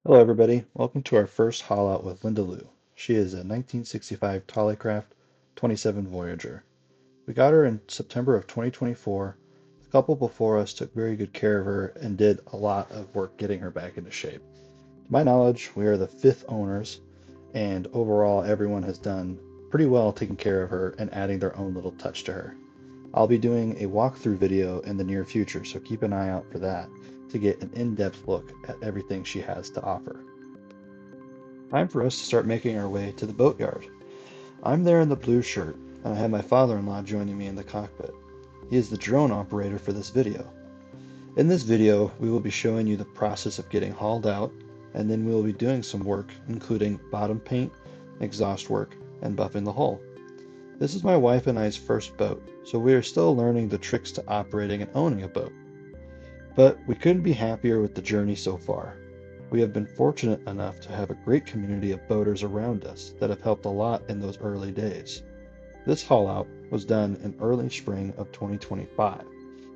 Hello everybody, welcome to our first haul out with Linda Lou. She is a 1965 Tollycraft 27 Voyager. We got her in September of 2024. The couple before us took very good care of her and did a lot of work getting her back into shape. To my knowledge, we are the fifth owners, and overall everyone has done pretty well taking care of her and adding their own little touch to her. I'll be doing a walkthrough video in the near future, so keep an eye out for that to get an in-depth look at everything she has to offer. Time for us to start making our way to the boatyard. I'm there in the blue shirt, and I have my father-in-law joining me in the cockpit. He is the drone operator for this video. In this video, we will be showing you the process of getting hauled out, and then we will be doing some work, including bottom paint, exhaust work, and buffing the hull. This is my wife and I's first boat, so we are still learning the tricks to operating and owning a boat. But we couldn't be happier with the journey so far. We have been fortunate enough to have a great community of boaters around us that have helped a lot in those early days. This haul out was done in early spring of 2025,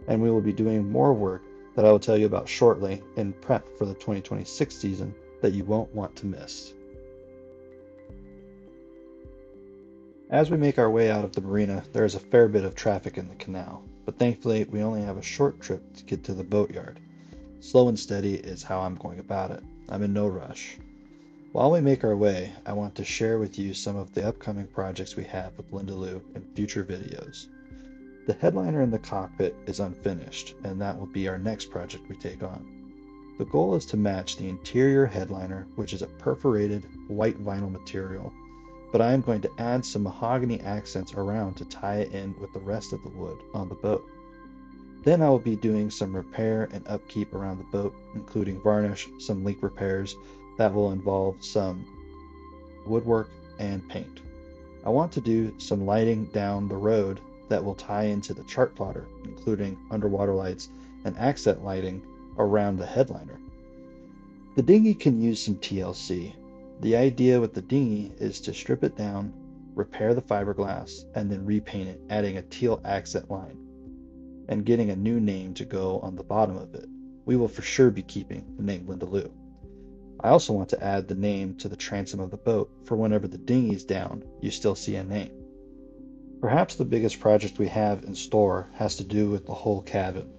and we will be doing more work that I will tell you about shortly in prep for the 2026 season that you won't want to miss. As we make our way out of the marina, there is a fair bit of traffic in the canal, but thankfully we only have a short trip to get to the boatyard. Slow and steady is how I'm going about it. I'm in no rush. While we make our way, I want to share with you some of the upcoming projects we have with Linda Lou in future videos. The headliner in the cockpit is unfinished, and that will be our next project we take on. The goal is to match the interior headliner, which is a perforated white vinyl material, but I am going to add some mahogany accents around to tie it in with the rest of the wood on the boat. Then I will be doing some repair and upkeep around the boat, including varnish, some leak repairs that will involve some woodwork and paint. I want to do some lighting down the road that will tie into the chart plotter, including underwater lights and accent lighting around the headliner. The dinghy can use some TLC. The idea with the dinghy is to strip it down, repair the fiberglass, and then repaint it, adding a teal accent line and getting a new name to go on the bottom of it. We will for sure be keeping the name Linda Lou. I also want to add the name to the transom of the boat for whenever the dinghy's down, you still see a name. Perhaps the biggest project we have in store has to do with the whole cabin.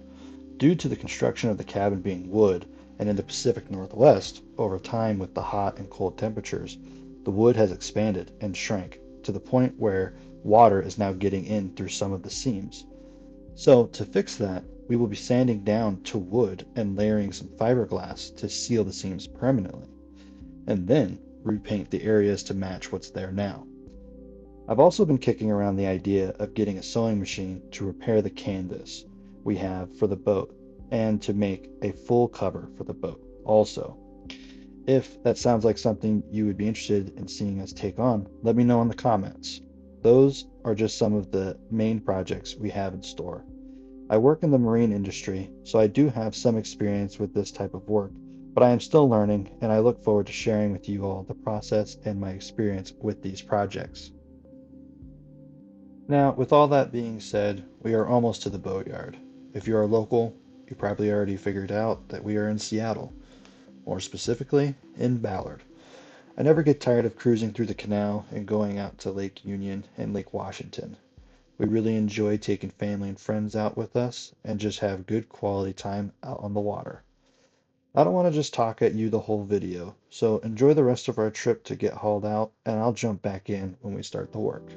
Due to the construction of the cabin being wood, and in the Pacific Northwest, over time with the hot and cold temperatures, the wood has expanded and shrank to the point where water is now getting in through some of the seams. So to fix that, we will be sanding down to wood and layering some fiberglass to seal the seams permanently, and then repaint the areas to match what's there now. I've also been kicking around the idea of getting a sewing machine to repair the canvas we have for the boat and to make a full cover for the boat also. If that sounds like something you would be interested in seeing us take on, let me know in the comments. Those are just some of the main projects we have in store. I work in the marine industry, so I do have some experience with this type of work, but I am still learning, and I look forward to sharing with you all the process and my experience with these projects. Now, with all that being said, we are almost to the boatyard. If you are local, you probably already figured out that we are in Seattle, more specifically in Ballard. I never get tired of cruising through the canal and going out to Lake Union and Lake Washington. We really enjoy taking family and friends out with us and just have good quality time out on the water. I don't want to just talk at you the whole video, so enjoy the rest of our trip to get hauled out, and I'll jump back in when we start the work.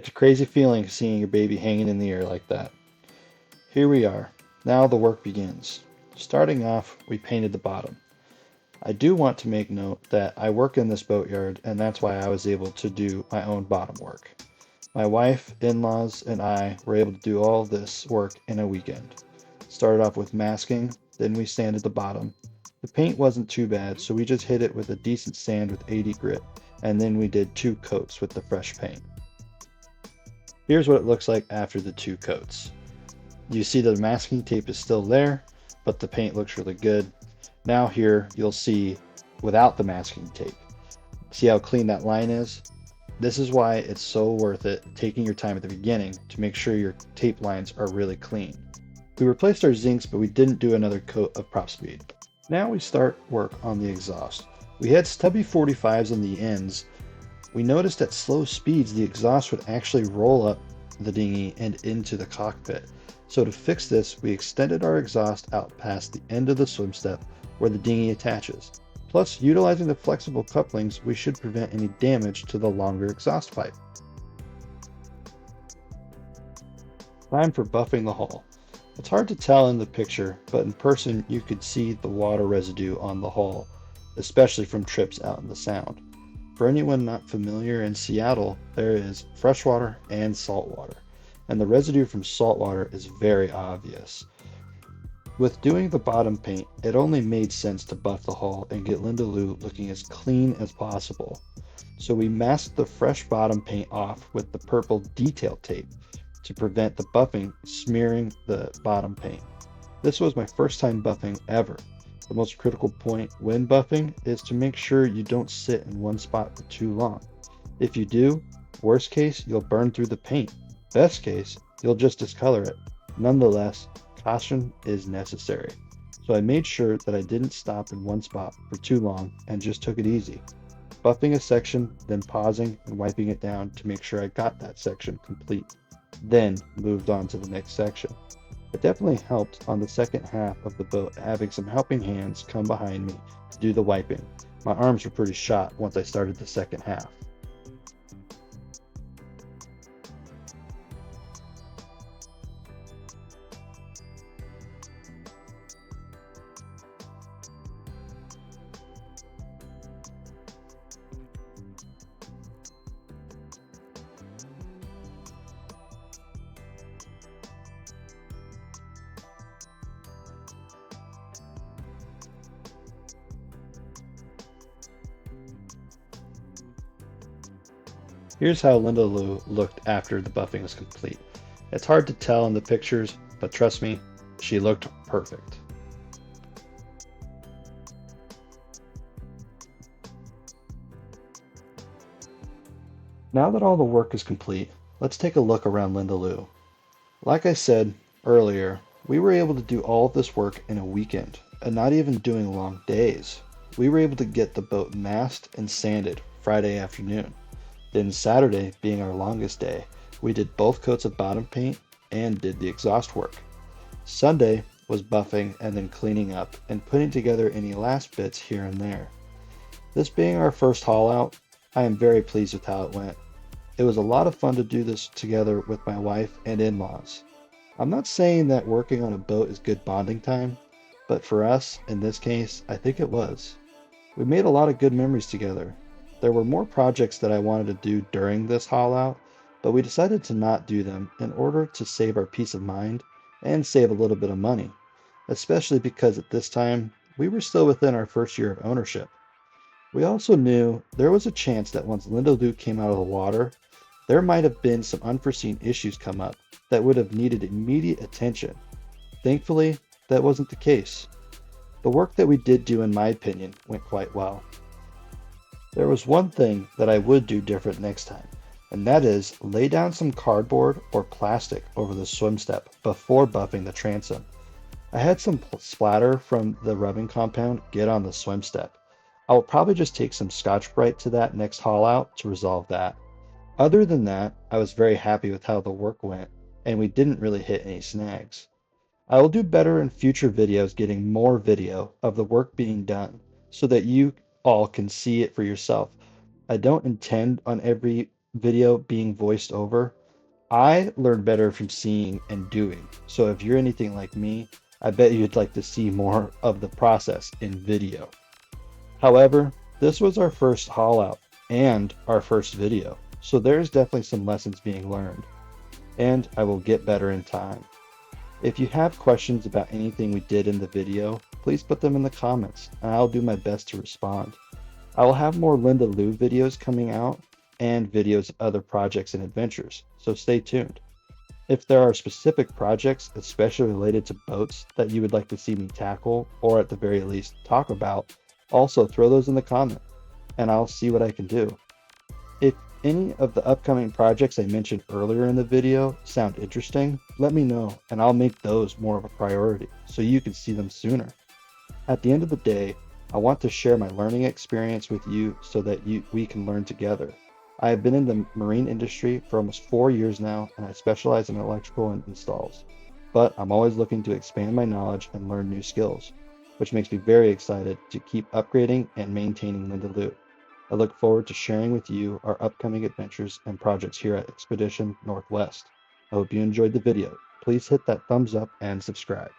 It's a crazy feeling seeing your baby hanging in the air like that. Here we are. Now the work begins. Starting off, we painted the bottom. I do want to make note that I work in this boatyard, and that's why I was able to do my own bottom work. My wife, in-laws, and I were able to do all this work in a weekend. Started off with masking, then we sanded the bottom. The paint wasn't too bad, so we just hit it with a decent sand with 80 grit, and then we did 2 coats with the fresh paint. Here's what it looks like after the 2 coats. You see the masking tape is still there, but the paint looks really good. Now here you'll see without the masking tape. See how clean that line is? This is why it's so worth it taking your time at the beginning to make sure your tape lines are really clean. We replaced our zincs, but we didn't do another coat of prop speed. Now we start work on the exhaust. We had stubby 45s on the ends. We noticed at slow speeds the exhaust would actually roll up the dinghy and into the cockpit. So to fix this, we extended our exhaust out past the end of the swim step where the dinghy attaches. Plus, utilizing the flexible couplings, we should prevent any damage to the longer exhaust pipe. Time for buffing the hull. It's hard to tell in the picture, but in person you could see the water residue on the hull, especially from trips out in the Sound. For anyone not familiar, in Seattle, there is freshwater and saltwater, and the residue from saltwater is very obvious. With doing the bottom paint, it only made sense to buff the hull and get Linda Lou looking as clean as possible. So we masked the fresh bottom paint off with the purple detail tape to prevent the buffing smearing the bottom paint. This was my first time buffing ever. The most critical point when buffing is to make sure you don't sit in one spot for too long. If you do, worst case, you'll burn through the paint. Best case, you'll just discolor it. Nonetheless, caution is necessary. So I made sure that I didn't stop in one spot for too long and just took it easy. Buffing a section, then pausing and wiping it down to make sure I got that section complete. Then moved on to the next section. It definitely helped on the second half of the boat having some helping hands come behind me to do the wiping. My arms were pretty shot once I started the second half. Here's how Linda Lou looked after the buffing was complete. It's hard to tell in the pictures, but trust me, she looked perfect. Now that all the work is complete, let's take a look around Linda Lou. Like I said earlier, we were able to do all of this work in a weekend, and not even doing long days. We were able to get the boat masked and sanded Friday afternoon. Then Saturday, being our longest day, we did both coats of bottom paint and did the exhaust work. Sunday was buffing and then cleaning up and putting together any last bits here and there. This being our first haul out, I am very pleased with how it went. It was a lot of fun to do this together with my wife and in-laws. I'm not saying that working on a boat is good bonding time, but for us, in this case, I think it was. We made a lot of good memories together. There were more projects that I wanted to do during this haul out, but we decided to not do them in order to save our peace of mind and save a little bit of money, especially because at this time we were still within our first year of ownership. We also knew there was a chance that once Linda Lou came out of the water, there might have been some unforeseen issues come up that would have needed immediate attention. Thankfully, that wasn't the case. The work that we did do, in my opinion, went quite well. There was one thing that I would do different next time, and that is lay down some cardboard or plastic over the swim step before buffing the transom. I had some splatter from the rubbing compound get on the swim step. I will probably just take some Scotch-Brite to that next haul out to resolve that. Other than that, I was very happy with how the work went, and we didn't really hit any snags. I will do better in future videos getting more video of the work being done so that you all can see it for yourself. I don't intend on every video being voiced over, I learn better from seeing and doing. So if you're anything like me, I bet you'd like to see more of the process in video. However, this was our first haul out and our first video, so there's definitely some lessons being learned, and I will get better in time. If you have questions about anything we did in the video, please put them in the comments, and I'll do my best to respond. I will have more Linda Lou videos coming out and videos of other projects and adventures, so stay tuned. If there are specific projects, especially related to boats, that you would like to see me tackle, or at the very least talk about, also throw those in the comments, and I'll see what I can do. If any of the upcoming projects I mentioned earlier in the video sound interesting, let me know, and I'll make those more of a priority so you can see them sooner. At the end of the day, I want to share my learning experience with you so that we can learn together. I have been in the marine industry for almost 4 years now, and I specialize in electrical and installs. But I'm always looking to expand my knowledge and learn new skills, which makes me very excited to keep upgrading and maintaining Linda Lou. I look forward to sharing with you our upcoming adventures and projects here at Expedition Northwest. I hope you enjoyed the video. Please hit that thumbs up and subscribe.